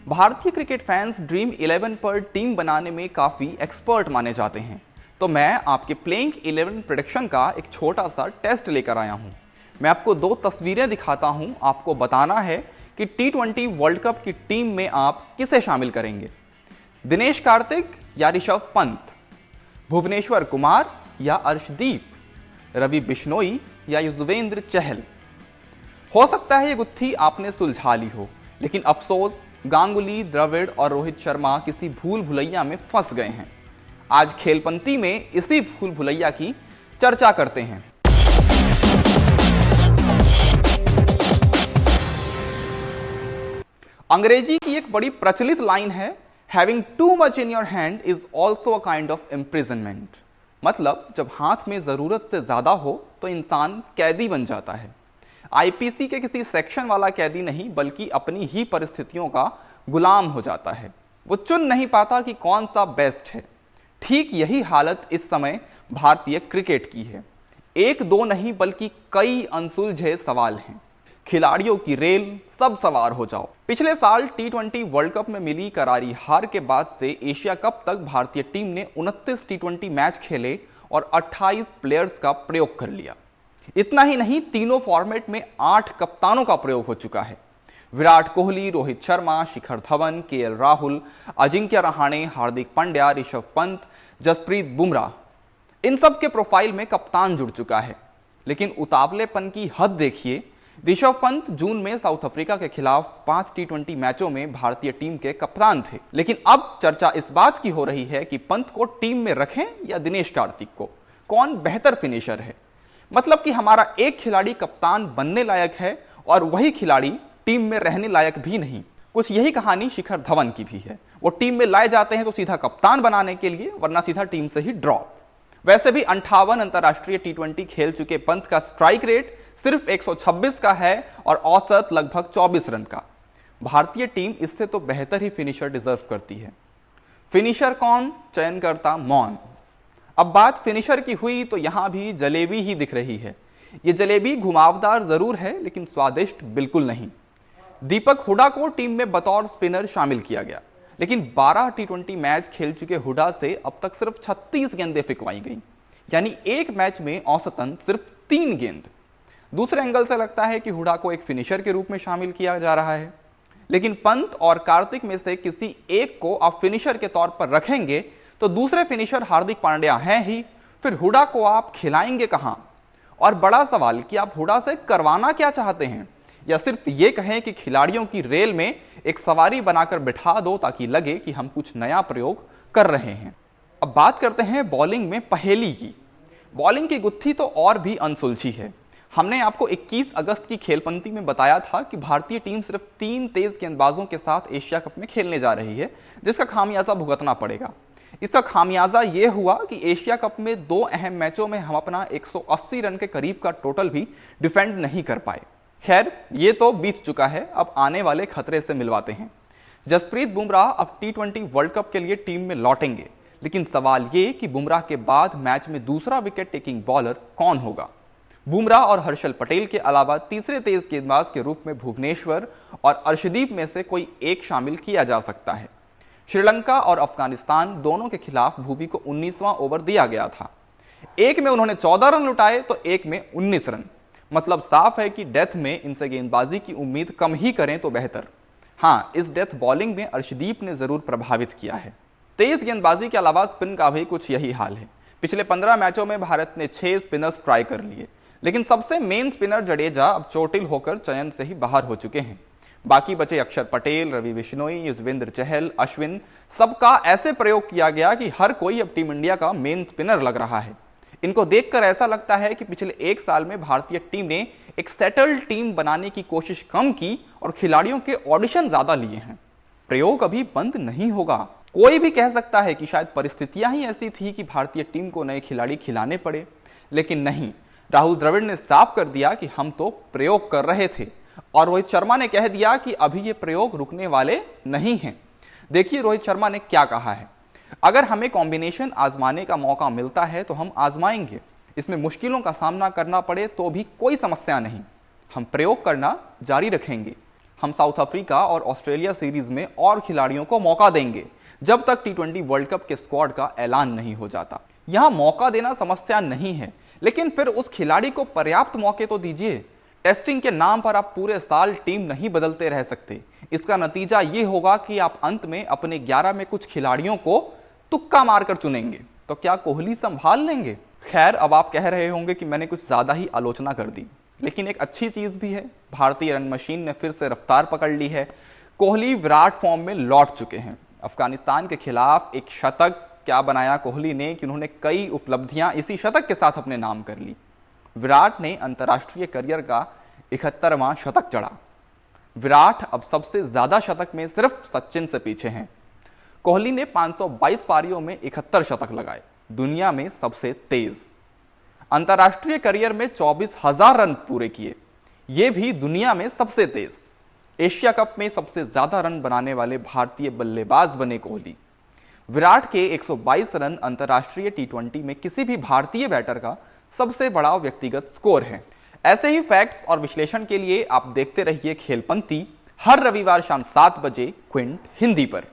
भारतीय cricket fans dream 11 पर team बनाने में काफ़ी एक्सपर्ट माने जाते हैं, तो मैं आपके प्लेइंग 11 प्रेडिक्शन का एक छोटा सा टेस्ट लेकर आया हूं। मैं आपको दो तस्वीरें दिखाता हूं, आपको बताना है कि T20 वर्ल्ड कप की टीम में आप किसे शामिल करेंगे। दिनेश कार्तिक या ऋषभ पंत, भुवनेश्वर कुमार या अर्शदीप, रवि बिश्नोई या युजवेंद्र चहल। हो सकता है ये गुत्थी आपने सुलझा ली हो, लेकिन अफसोस गांगुली, द्रविड़ और रोहित शर्मा किसी भूल भुलैया में फंस गए हैं। आज खेलपंती में इसी भूल भुलैया की चर्चा करते हैं। अंग्रेजी की एक बड़ी प्रचलित लाइन है, having too much in your hand is also a kind of imprisonment. मतलब जब हाथ में जरूरत से ज्यादा हो तो इंसान कैदी बन जाता है। आईपीसी के किसी सेक्शन वाला कैदी नहीं, बल्कि अपनी ही परिस्थितियों का गुलाम हो जाता है। वो चुन नहीं पाता कि कौन सा बेस्ट है। ठीक यही हालत इस समय भारतीय क्रिकेट की है। एक दो नहीं बल्कि कई अनसुलझे सवाल हैं। खिलाड़ियों की रेल सब सवार हो जाओ। पिछले साल T20 वर्ल्ड कप में मिली करारी हार के बाद से एशिया कप तक भारतीय टीम ने 29 T20 मैच खेले और 28 प्लेयर्स का प्रयोग कर लिया। इतना ही नहीं, तीनों फॉर्मेट में 8 कप्तानों का प्रयोग हो चुका है। विराट कोहली, रोहित शर्मा, शिखर धवन, केएल राहुल, अजिंक्य रहाणे, हार्दिक पांड्या, ऋषभ पंत, जसप्रीत बुमराह, इन सब के प्रोफाइल में कप्तान जुड़ चुका है। लेकिन उतावलेपन की हद देखिए। ऋषभ पंत जून में साउथ अफ्रीका के खिलाफ 5 T20 मैचों में भारतीय टीम के कप्तान थे। लेकिन अब चर्चा इस बात की हो रही है कि पंत को टीम में रखें या दिनेश कार्तिक को, कौन बेहतर फिनिशर है। मतलब कि हमारा एक खिलाड़ी कप्तान बनने लायक है और वही खिलाड़ी टीम में रहने लायक भी नहीं। कुछ यही कहानी शिखर धवन की भी है। वो टीम में लाए जाते हैं तो सीधा कप्तान बनाने के लिए, वरना सीधा टीम से ही ड्रॉप। वैसे भी 58 अंतरराष्ट्रीय T20 खेल चुके पंत का स्ट्राइक रेट सिर्फ 126 का है और औसत लगभग 24 रन का। भारतीय टीम इससे तो बेहतर ही फिनिशर डिजर्व करती है। फिनिशर कौन, चयनकर्ता मौन। अब बात फिनिशर की हुई तो यहां भी जलेबी ही दिख रही है। ये जलेबी घुमावदार जरूर है, लेकिन स्वादिष्ट बिल्कुल नहीं। दीपक हुडा को टीम में बतौर स्पिनर शामिल किया गया, लेकिन 12 T20 मैच खेल चुके हुडा से अब तक सिर्फ 36 गेंदें फिकवाई गई, यानी एक मैच में औसतन सिर्फ 3 गेंद। दूसरे एंगल से लगता है कि हुडा को एक फिनिशर के रूप में शामिल किया जा रहा है। लेकिन पंत और कार्तिक में से किसी एक को आप फिनिशर के तौर पर रखेंगे तो दूसरे फिनिशर हार्दिक पांड्या हैं ही, फिर हुडा को आप खिलाएंगे कहां। और बड़ा सवाल कि आप हुडा से करवाना क्या चाहते हैं, या सिर्फ ये कहें कि खिलाड़ियों की रेल में एक सवारी बनाकर बिठा दो ताकि लगे कि हम कुछ नया प्रयोग कर रहे हैं। अब बात करते हैं बॉलिंग में पहेली की। बॉलिंग की गुत्थी तो और भी अनसुलझी है। हमने आपको 21 अगस्त की खेलपंती में बताया था कि भारतीय टीम सिर्फ 3 तेज गेंदबाजों के साथ एशिया कप में खेलने जा रही है, जिसका खामियाजा भुगतना पड़ेगा। इसका खामियाजा यह हुआ कि एशिया कप में 2 अहम मैचों में हम अपना 180 रन के करीब का टोटल भी डिफेंड नहीं कर पाए। खैर, ये तो बीत चुका है, अब आने वाले खतरे से मिलवाते हैं। जसप्रीत बुमराह अब T20 वर्ल्ड कप के लिए टीम में लौटेंगे, लेकिन सवाल ये कि बुमराह के बाद मैच में दूसरा विकेट टेकिंग बॉलर कौन होगा। बुमराह और हर्षल पटेल के अलावा तीसरे तेज गेंदबाज के रूप में भुवनेश्वर और अर्शदीप में से कोई एक शामिल किया जा सकता है। श्रीलंका और अफगानिस्तान दोनों के खिलाफ भुवी को 19वां ओवर दिया गया था। एक में उन्होंने 14 रन लुटाए तो एक में 19 रन। मतलब साफ है कि डेथ में इनसे गेंदबाजी की उम्मीद कम ही करें तो बेहतर। हाँ, इस डेथ बॉलिंग में अर्शदीप ने जरूर प्रभावित किया है। तेज गेंदबाजी के अलावा स्पिन का भी कुछ यही हाल है। पिछले 15 मैचों में भारत ने 6 स्पिनर्स ट्राई कर लिए, लेकिन सबसे मेन स्पिनर जडेजा अब चोटिल होकर चयन से ही बाहर हो चुके हैं। बाकी बचे अक्षर पटेल, रवि बिश्नोई, युजवेंद्र चहल, अश्विन, सबका ऐसे प्रयोग किया गया कि हर कोई अब टीम इंडिया का मेन स्पिनर लग रहा है। इनको देखकर ऐसा लगता है कि पिछले 1 साल में भारतीय टीम ने एक सेटल्ड टीम बनाने की कोशिश कम की और खिलाड़ियों के ऑडिशन ज्यादा लिए हैं। प्रयोग अभी बंद नहीं होगा। कोई भी कह सकता है कि शायद परिस्थितियां ही ऐसी थी कि भारतीय टीम को नए खिलाड़ी खिलाने पड़े, लेकिन नहीं। राहुल द्रविड़ ने साफ कर दिया कि हम तो प्रयोग कर रहे थे, और रोहित शर्मा ने कह दिया कि अभी ये प्रयोग रुकने वाले नहीं हैं। देखिए रोहित शर्मा ने क्या कहा है, अगर हमें कॉम्बिनेशन आजमाने का मौका मिलता है तो हम आजमाएंगे। इसमें मुश्किलों का सामना करना पड़े तो भी कोई समस्या नहीं, हम प्रयोग करना जारी रखेंगे। हम साउथ अफ्रीका और ऑस्ट्रेलिया सीरीज में और खिलाड़ियों को मौका देंगे जब तक टी20 वर्ल्ड कप के स्क्वाड का ऐलान नहीं हो जाता। यहां मौका देना समस्या नहीं है, लेकिन फिर उस खिलाड़ी को पर्याप्त मौके तो दीजिए। टेस्टिंग के नाम पर आप पूरे साल टीम नहीं बदलते रह सकते। इसका नतीजा ये होगा कि आप अंत में अपने 11 में कुछ खिलाड़ियों को तुक्का मारकर चुनेंगे। तो क्या कोहली संभाल लेंगे? खैर, अब आप कह रहे होंगे कि मैंने कुछ ज्यादा ही आलोचना कर दी, लेकिन एक अच्छी चीज भी है। भारतीय रन मशीन ने फिर से रफ्तार पकड़ ली है। कोहली विराट फॉर्म में लौट चुके हैं। अफगानिस्तान के खिलाफ एक शतक क्या बनाया कोहली ने कि उन्होंने कई उपलब्धियां इसी शतक के साथ अपने नाम कर ली। विराट ने अंतर्राष्ट्रीय करियर का 71वां शतक जड़ा। विराट अब सबसे ज्यादा शतक में सिर्फ सचिन से पीछे हैं। कोहली ने 522 पारियों में 71 शतक लगाए, दुनिया में सबसे तेज। अंतर्राष्ट्रीय करियर में 24,000 रन पूरे किए, ये भी दुनिया में सबसे तेज। एशिया कप में सबसे ज्यादा रन बनाने वाले भारतीय बल्लेबाज बने कोहली। विराट के 122 रन अंतर्राष्ट्रीय टी20 में किसी भी भारतीय बैटर का सबसे बड़ा व्यक्तिगत स्कोर है। ऐसे ही फैक्ट्स और विश्लेषण के लिए आप देखते रहिए खेल पंक्ति, हर रविवार शाम 7 बजे क्विंट हिंदी पर।